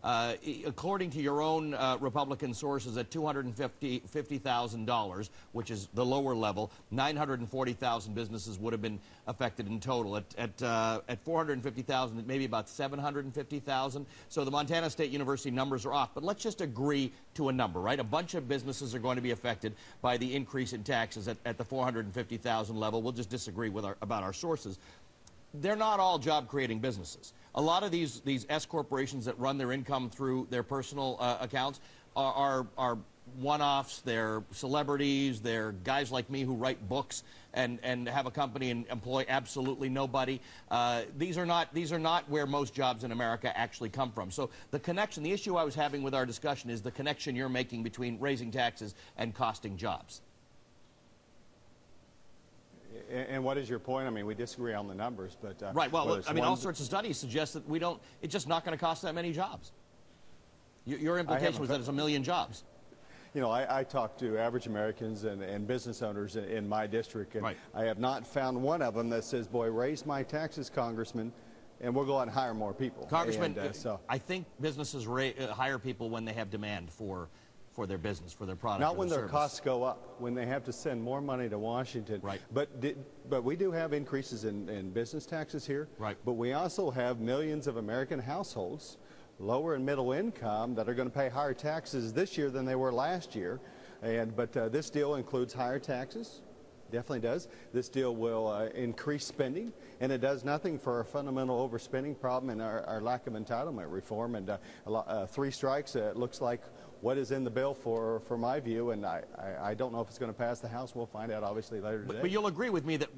According to your own Republican sources, at $250,000, which is the lower level, 940,000 businesses would have been affected in total. At 450,000, maybe about 750,000. So the Montana State University numbers are off. But let's just agree to a number, right? A bunch of businesses are going to be affected by the increase in taxes at the 450,000 level. We'll just disagree with about our sources. They're not all job-creating businesses. A lot of these S corporations that run their income through their personal accounts are one-offs. They're celebrities. They're guys like me who write books and have a company and employ absolutely nobody. These are not where most jobs in America actually come from. So the connection, the issue I was having with our discussion is the connection you're making between raising taxes and costing jobs. And what is your point? I mean, we disagree on the numbers, but right. Well, I mean, all sorts of studies suggest that it's just not going to cost that many jobs. Your implication was that it's 1 million jobs. You know, I talk to average Americans and business owners in my district, and right. I have not found one of them that says, boy, raise my taxes, Congressman, and we'll go out and hire more people. Congressman, I think businesses hire people when they have demand for their business, for their product. Not when their costs go up, when they have to send more money to Washington. Right. But we do have increases in business taxes here. Right. But we also have millions of American households, lower and middle income, that are going to pay higher taxes this year than they were last year. But this deal includes higher taxes. Definitely does. This deal will increase spending, and it does nothing for our fundamental overspending problem and our lack of entitlement reform. And 3 strikes, it looks like what is in the bill for my view, and I don't know if it's going to pass the House. We'll find out obviously later today. But you'll agree with me that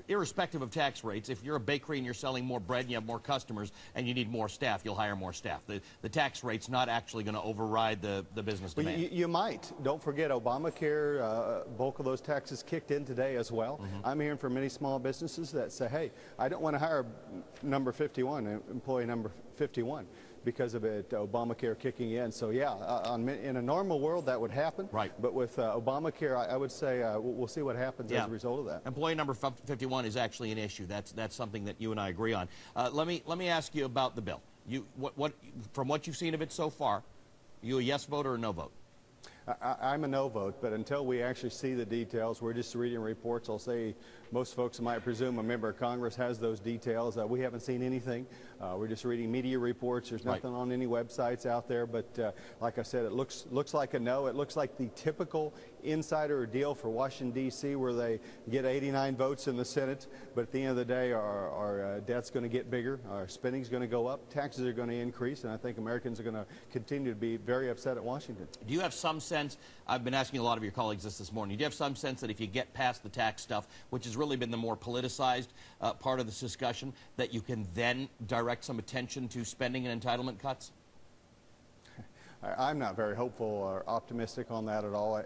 irrespective of tax rates, if you're a bakery and you're selling more bread and you have more customers and you need more staff, you'll hire more staff. The tax rate's not actually going to override the business demand. You might. Don't forget Obamacare, bulk of those taxes kicked in today as well. Mm-hmm. I'm hearing from many small businesses that say, hey, I don't want to hire number 51, employee number 51. Because of it, Obamacare kicking in. So yeah, in a normal world that would happen. Right. But with Obamacare, I would say we'll see what happens as a result of that. Employee number 51 is actually an issue. That's something that you and I agree on. Let me ask you about the bill. From what you've seen of it so far, are you a yes vote or a no vote? I'm a no vote, but until we actually see the details, we're just reading reports. I'll say most folks might presume a member of Congress has those details. We haven't seen anything. We're just reading media reports. There's nothing on any websites out there, but like I said, it looks like a no. It looks like the typical insider deal for Washington, D.C., where they get 89 votes in the Senate, but at the end of the day, our debt's going to get bigger, our spending's going to go up, taxes are going to increase, and I think Americans are going to continue to be very upset at Washington. Do you have some sense, I've been asking a lot of your colleagues this morning, do you have some sense that if you get past the tax stuff, which has really been the more politicized part of this discussion, that you can then direct some attention to spending and entitlement cuts? I'm not very hopeful or optimistic on that at all,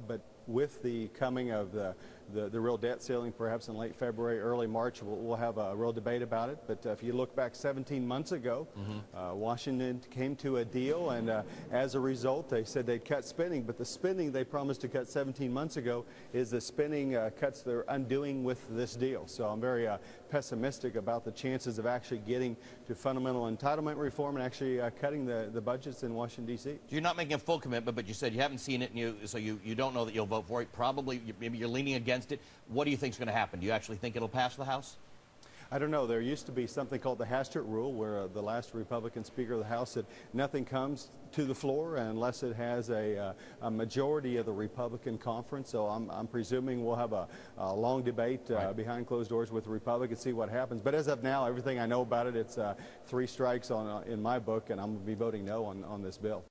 but with the coming of the real debt ceiling, perhaps in late February, early March, we'll have a real debate about it. But if you look back 17 months ago, Washington came to a deal, and as a result, they said they'd cut spending. But the spending they promised to cut 17 months ago is the spending cuts they're undoing with this deal. So I'm very pessimistic about the chances of actually getting to fundamental entitlement reform and actually cutting the budgets in Washington, D.C. So you're not making a full commitment, but you said you haven't seen it, and so you don't know that you'll vote for it. Probably, maybe you're leaning against it. What do you think is going to happen? Do you actually think it'll pass the House? I don't know. There used to be something called the Hastert Rule, where the last Republican Speaker of the House said nothing comes to the floor unless it has a majority of the Republican conference. So I'm presuming we'll have a long debate behind closed doors with the Republicans, see what happens. But as of now, everything I know about it, it's 3 strikes in my book, and I'm going to be voting no on this bill.